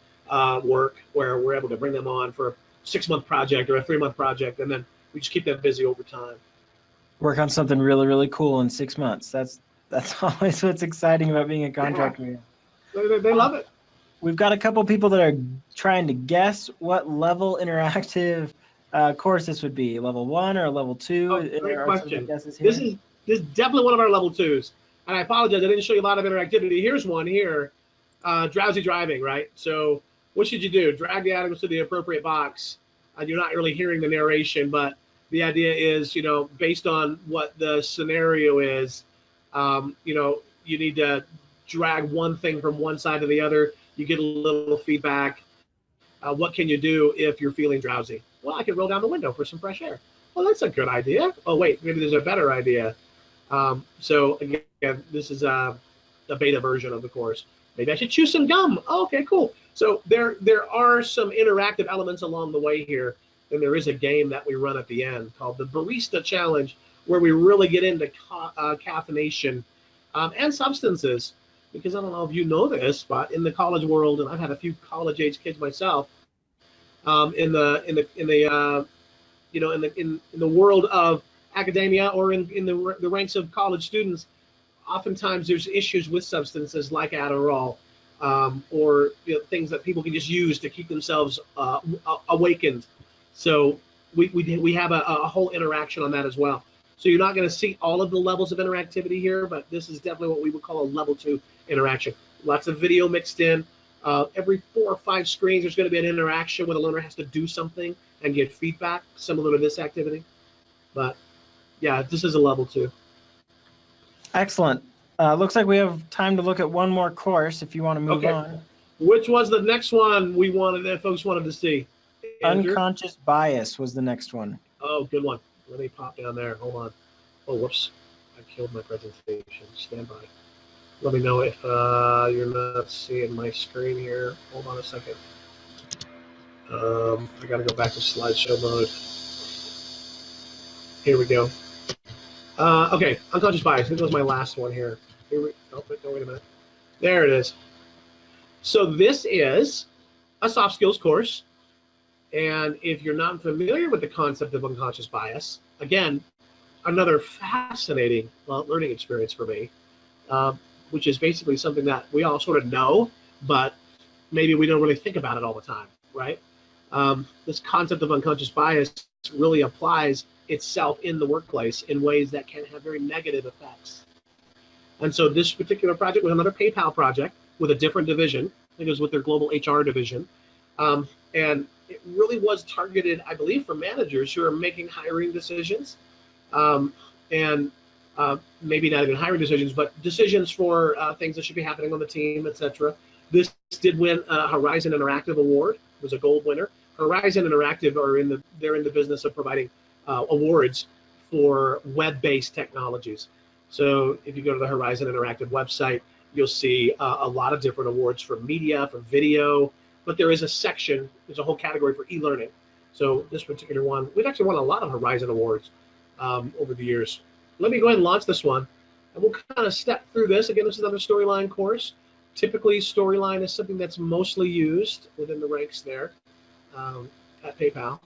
work where we're able to bring them on for a 6-month project or a 3-month project, and then we just keep them busy over time. Work on something really, really cool in 6 months. That's always what's exciting about being a contractor. Yeah. They love it. We've got a couple people that are trying to guess what level interactive course this would be. Level 1 or level 2? Oh, great question. This is definitely one of our level 2s. And I apologize, I didn't show you a lot of interactivity. Here's one here. Drowsy driving, right? So what should you do? Drag the items to the appropriate box. You're not really hearing the narration, but the idea is, based on what the scenario is, you need to drag one thing from one side to the other. You get a little feedback. What can you do if you're feeling drowsy? Well, I can roll down the window for some fresh air. Well, that's a good idea. Oh, wait, maybe there's a better idea. So again, this is the beta version of the course. Maybe I should chew some gum. Oh, okay, cool. So there are some interactive elements along the way here. And there is a game that we run at the end called the Barista Challenge, where we really get into caffeination and substances. Because I don't know if you know this, but in the college world, and I've had a few college-age kids myself, in the world of academia or in the ranks of college students, oftentimes there's issues with substances like Adderall, or things that people can just use to keep themselves awakened. So we have a whole interaction on that as well. So you're not going to see all of the levels of interactivity here, but this is definitely what we would call a level 2 interaction. Lots of video mixed in. Every 4 or 5 screens, there's going to be an interaction where the learner has to do something and get feedback, similar to this activity. But yeah, this is a level 2. Excellent. Looks like we have time to look at one more course if you want to move on. Which was the next one that folks wanted to see? Andrew? Unconscious bias was the next one. Oh, good one. Let me pop down there. Hold on. Oh, whoops. I killed my presentation. Stand by. Let me know if you're not seeing my screen here. Hold on a second. I got to go back to slideshow mode. Here we go. Okay, unconscious bias. This was my last one here. Wait a minute. There it is. So this is a soft skills course. And if you're not familiar with the concept of unconscious bias, again, another fascinating learning experience for me, which is basically something that we all sort of know, but maybe we don't really think about it all the time, right? This concept of unconscious bias really applies itself in the workplace in ways that can have very negative effects. And so this particular project was another PayPal project with a different division. I think it was with their global HR division. And it really was targeted, I believe, for managers who are making hiring decisions. And maybe not even hiring decisions, but decisions for things that should be happening on the team, etc. This did win a Horizon Interactive Award. It was a gold winner. Horizon Interactive they're in the business of providing awards for web-based technologies. So if you go to the Horizon Interactive website, you'll see a lot of different awards for media, for video, but there is a section, there's a whole category for e-learning. So this particular one, we've actually won a lot of Horizon Awards over the years. Let me go ahead and launch this one, and we'll kind of step through this. Again, this is another storyline course. Typically, storyline is something that's mostly used within the ranks there at PayPal.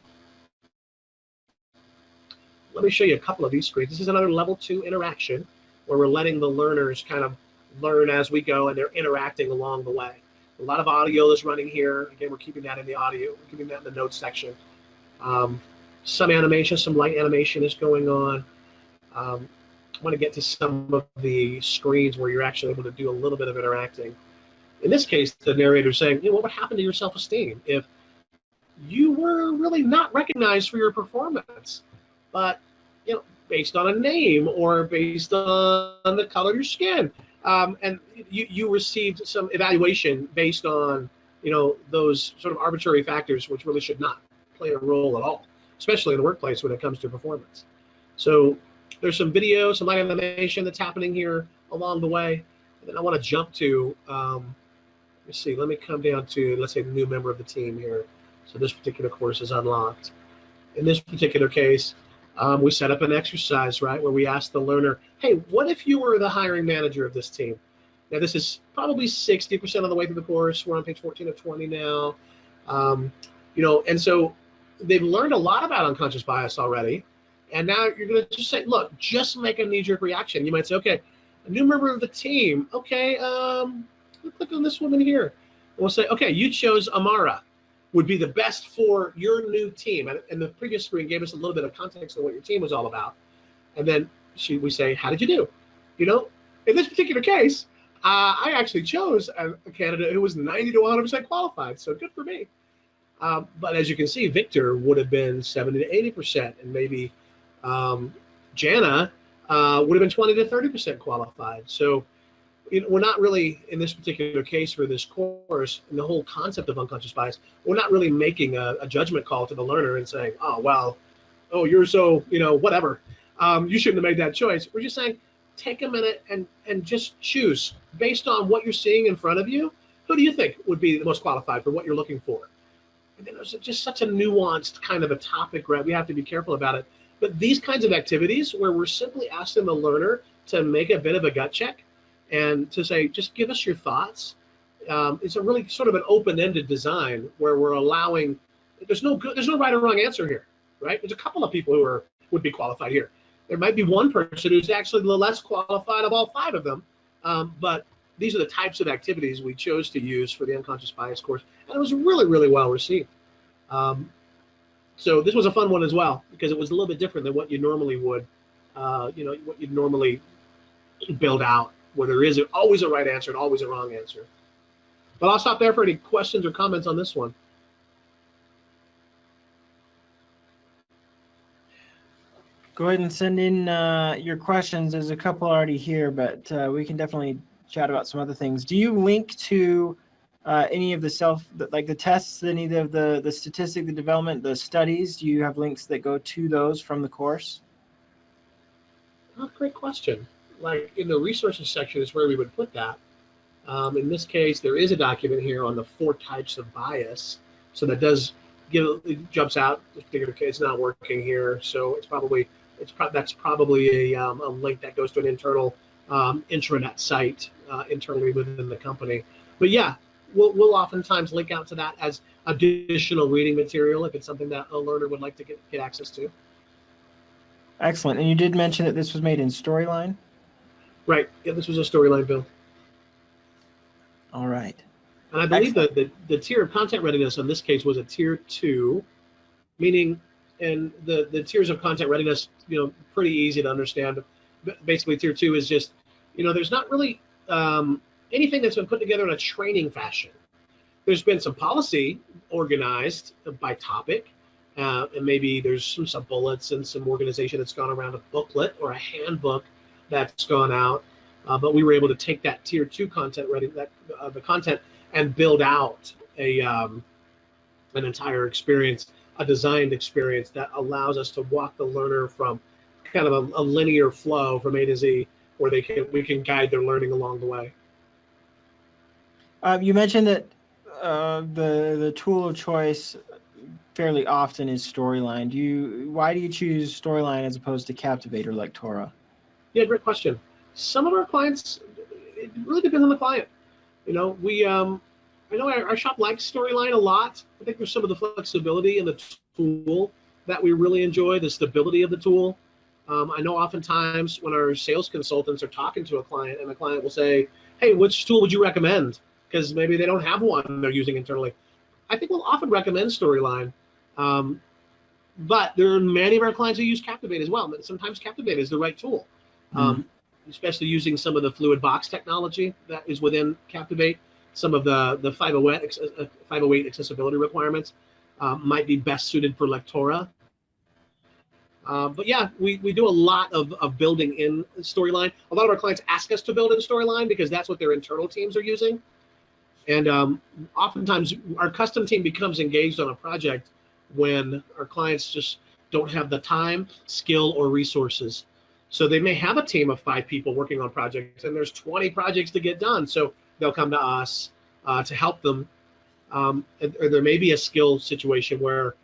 Let me show you a couple of these screens. This is another level 2 interaction where we're letting the learners kind of learn as we go, and they're interacting along the way. A lot of audio is running here. Again, we're keeping that in the audio. We're keeping that in the notes section. Some animation, some light animation is going on. I want to get to some of the screens where you're actually able to do a little bit of interacting. In this case, the narrator is saying, what would happen to your self-esteem if you were really not recognized for your performance, but based on a name or based on the color of your skin, and you received some evaluation based on those sort of arbitrary factors, which really should not play a role at all, especially in the workplace when it comes to performance. So there's some video, some light animation that's happening here along the way. And then I want to jump to, let's see, let me come down to, let's say, the new member of the team here. So this particular course is unlocked. In this particular case, we set up an exercise, right, where we ask the learner, hey, what if you were the hiring manager of this team? Now, this is probably 60% of the way through the course. We're on page 14 of 20 now. And so they've learned a lot about unconscious bias already. And now you're going to just say, look, just make a knee-jerk reaction. You might say, okay, a new member of the team. Okay, click on this woman here. And we'll say, okay, you chose Amara. Would be the best for your new team. And the previous screen gave us a little bit of context on what your team was all about. And then we say, how did you do? In this particular case, I actually chose a candidate who was 90 to 100% qualified. So good for me. But as you can see, Victor would have been 70 to 80%, and maybe Jana would have been 20 to 30% qualified. So we're not really, in this particular case for this course, and the whole concept of unconscious bias, we're not really making a judgment call to the learner and saying, you're so, whatever. You shouldn't have made that choice. We're just saying, take a minute and just choose based on what you're seeing in front of you. Who do you think would be the most qualified for what you're looking for? And then there's just such a nuanced kind of a topic, right? We have to be careful about it. But these kinds of activities where we're simply asking the learner to make a bit of a gut check and to say, just give us your thoughts. It's a really sort of an open-ended design where we're allowing, there's no right or wrong answer here, right? There's a couple of people who would be qualified here. There might be one person who's actually the less qualified of all 5 of them, but these are the types of activities we chose to use for the unconscious bias course, and it was really, really well received. So this was a fun one as well because it was a little bit different than what you normally would, what you'd normally build out, where there is always a right answer and always a wrong answer. But I'll stop there for any questions or comments on this one. Go ahead and send in your questions. There's a couple already here, but we can definitely chat about some other things. Do you link to any of the tests, any of the statistic, the development, the studies? Do you have links that go to those from the course? Oh, great question. Like in the resources section is where we would put that. In this case, there is a document here on the 4 types of bias. So that does it jumps out. This particular case not working here. So that's probably a link that goes to an internal intranet site internally within the company. But yeah, we'll oftentimes link out to that as additional reading material if it's something that a learner would like to get access to. Excellent. And you did mention that this was made in Storyline? Right. Yeah, this was a Storyline build. All right. And I believe that the tier of content readiness in this case was a tier 2, meaning, and the tiers of content readiness, pretty easy to understand. Basically, tier 2 is just there's not really anything that's been put together in a training fashion. There's been some policy organized by topic, and maybe there's some sub-bullets and some organization that's gone around a booklet or a handbook that's gone out. But we were able to take that tier 2 content, the content, and build out an entire experience, a designed experience that allows us to walk the learner from kind of a linear flow from A to Z, where we can guide their learning along the way. You mentioned that the tool of choice fairly often is Storyline. Why do you choose Storyline as opposed to Captivate or Lectora? Yeah, great question. Some of our clients, it really depends on the client. I know our shop likes Storyline a lot. I think there's some of the flexibility in the tool that we really enjoy, the stability of the tool. I know oftentimes when our sales consultants are talking to a client, and the client will say, hey, which tool would you recommend? Because maybe they don't have one they're using internally. I think we'll often recommend Storyline. But there are many of our clients who use Captivate as well. Sometimes Captivate is the right tool, especially using some of the fluid box technology that is within Captivate. Some of the 508 accessibility requirements might be best suited for Lectora. But yeah, we do a lot of building in Storyline. A lot of our clients ask us to build in Storyline because that's what their internal teams are using. And oftentimes our custom team becomes engaged on a project when our clients just don't have the time, skill, or resources. So they may have a team of 5 people working on projects, and there's 20 projects to get done. So they'll come to us to help them. Or there may be a skill situation where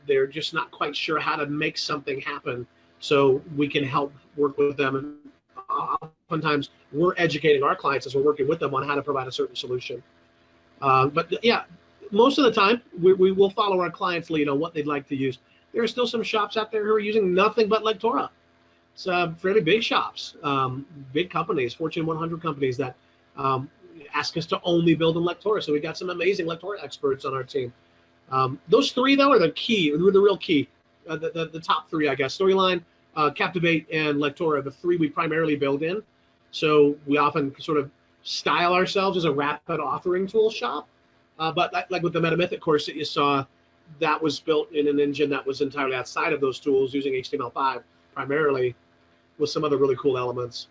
they're just not quite sure how to make something happen. So we can help work with them. And oftentimes we're educating our clients as we're working with them on how to provide a certain solution. But yeah, most of the time we will follow our clients' lead on what they'd like to use. There are still some shops out there who are using nothing but Lectora. It's fairly big shops, big companies, Fortune 100 companies that ask us to only build in Lectora. So we got some amazing Lectora experts on our team. Those 3 though are the key, the real key. The top 3, I guess: Storyline, Captivate, and Lectora, the 3 we primarily build in. So we often sort of style ourselves as a rapid authoring tool shop. But like with the Metamythic course that you saw, that was built in an engine that was entirely outside of those tools, using HTML5 primarily, with some other really cool elements.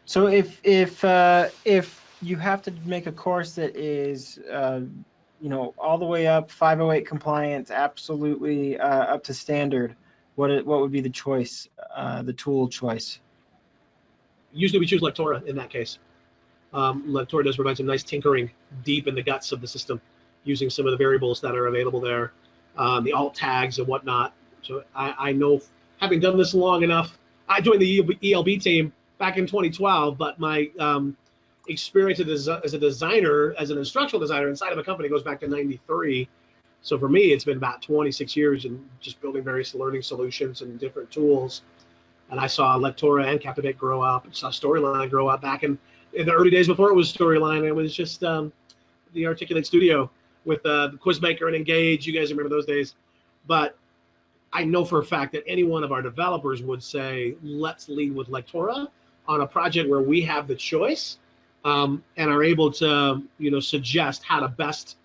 So if you have to make a course that is all the way up 508 compliant, absolutely up to standard, what would be the choice, the tool choice? Usually we choose Lectora in that case. Lectora does provide some nice tinkering deep in the guts of the system, using some of the variables that are available there, the alt tags and whatnot. So I know, having done this long enough, I joined the ELB team back in 2012, but my experience as a designer, as an instructional designer inside of a company, goes back to '93. So for me, it's been about 26 years in just building various learning solutions and different tools. And I saw Lectora and Captivate grow up, and saw Storyline grow up back in the early days before it was Storyline. It was just the Articulate Studio with the Quizmaker and Engage. You guys remember those days. But I know for a fact that any one of our developers would say, let's lead with Lectora on a project where we have the choice, and are able to suggest how to best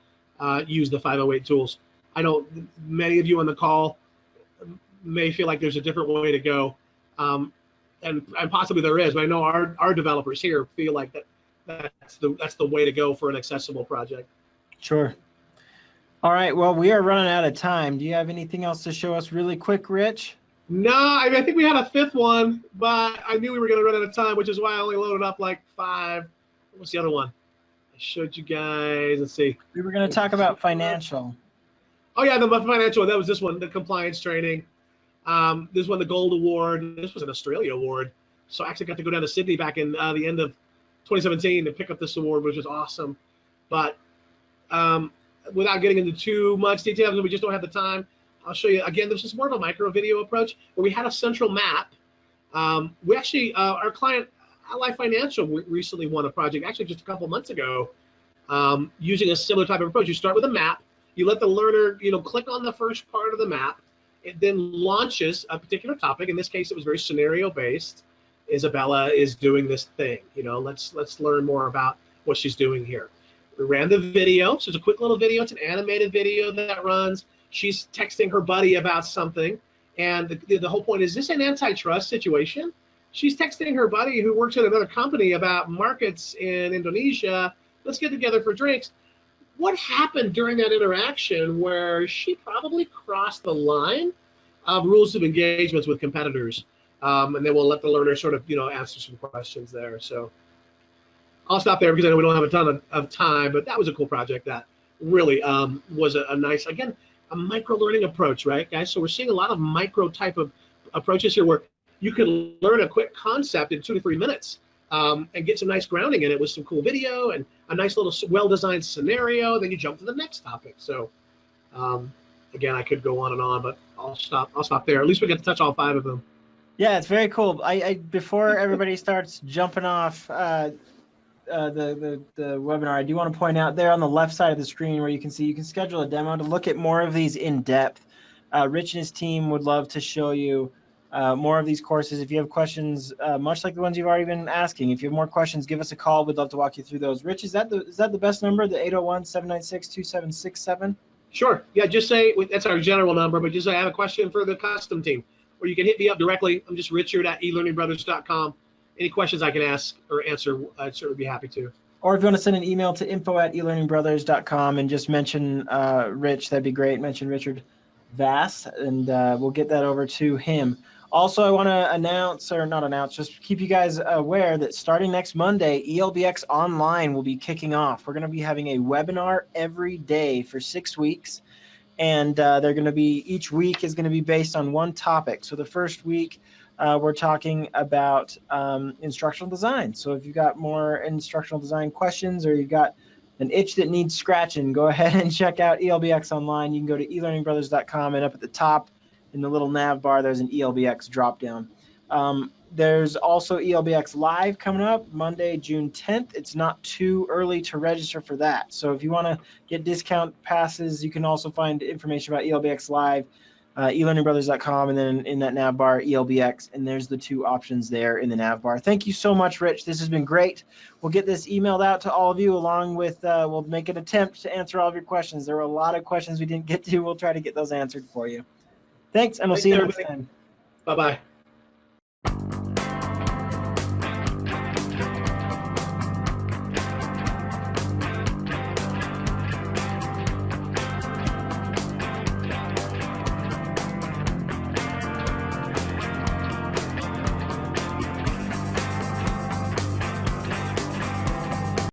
use the 508 tools. I know many of you on the call may feel like there's a different way to go, and possibly there is, but I know our developers here feel like that's the way to go for an accessible project. Sure. All right, well, we are running out of time. Do you have anything else to show us really quick, Rich? No, I think we had a 5th one, but I knew we were going to run out of time, which is why I only loaded up like 5. What's the other one? I showed you guys. Let's see. We were going to talk about financial. Oh, yeah, the financial. That was this one, the compliance training. This one, the Gold Award. This was an Australia award. So I actually got to go down to Sydney back in the end of 2017 to pick up this award, which was awesome. But without getting into too much detail, because we just don't have the time, I'll show you. Again, this is more of a micro video approach where we had a central map. We actually, our client, Ally Financial, recently won a project, actually just a couple months ago, using a similar type of approach. You start with a map. You let the learner, click on the first part of the map. It then launches a particular topic. In this case, it was very scenario-based. Isabella is doing this thing. Let's learn more about what she's doing here. We ran the video. So it's a quick little video. It's an animated video that runs. She's texting her buddy about something. And the whole point is, this an antitrust situation? She's texting her buddy who works at another company about markets in Indonesia. Let's get together for drinks. What happened during that interaction where she probably crossed the line of rules of engagements with competitors? And then we'll let the learner sort of, answer some questions there. So I'll stop there because I know we don't have a ton of time, but that was a cool project that really was a nice, again, a micro learning approach, right, guys? So we're seeing a lot of micro type of approaches here where you can learn a quick concept in 2 to 3 minutes and get some nice grounding in it with some cool video and a nice little well-designed scenario. Then you jump to the next topic. So again, I could go on and on, but I'll stop there. At least we get to touch all 5 of them. Yeah, it's very cool. I before everybody starts jumping off the webinar, I do want to point out there on the left side of the screen where you can schedule a demo to look at more of these in depth. Rich and his team would love to show you more of these courses. If you have questions, much like the ones you've already been asking, if you have more questions, give us a call. We'd love to walk you through those. Rich, is that the best number, the 801-796-2767? Sure. Yeah, just say, that's our general number, but just say I have a question for the custom team. Or you can hit me up directly. I'm just richard@elearningbrothers.com. Any questions I can ask or answer, I'd certainly be happy to. Or if you want to send an email to info@elearningbrothers.com and just mention Rich, that'd be great. Mention Richard Vass, and we'll get that over to him. Also, I want to just keep you guys aware that starting next Monday, ELBX Online will be kicking off. We're going to be having a webinar every day for 6 weeks. And they're going to be, each week is going to be based on one topic. So the first week, we're talking about instructional design. So if you've got more instructional design questions or you've got an itch that needs scratching, go ahead and check out ELBX Online. You can go to elearningbrothers.com, and up at the top in the little nav bar, there's an ELBX dropdown. There's also ELBX Live coming up Monday, June 10th. It's not too early to register for that. So if you want to get discount passes, you can also find information about ELBX Live, elearningbrothers.com, and then in that nav bar, ELBX, and there's the 2 options there in the nav bar. Thank you so much, Rich. This has been great. We'll get this emailed out to all of you along with, we'll make an attempt to answer all of your questions. There were a lot of questions we didn't get to. We'll try to get those answered for you. Thanks, and we'll see you next time. Bye-bye.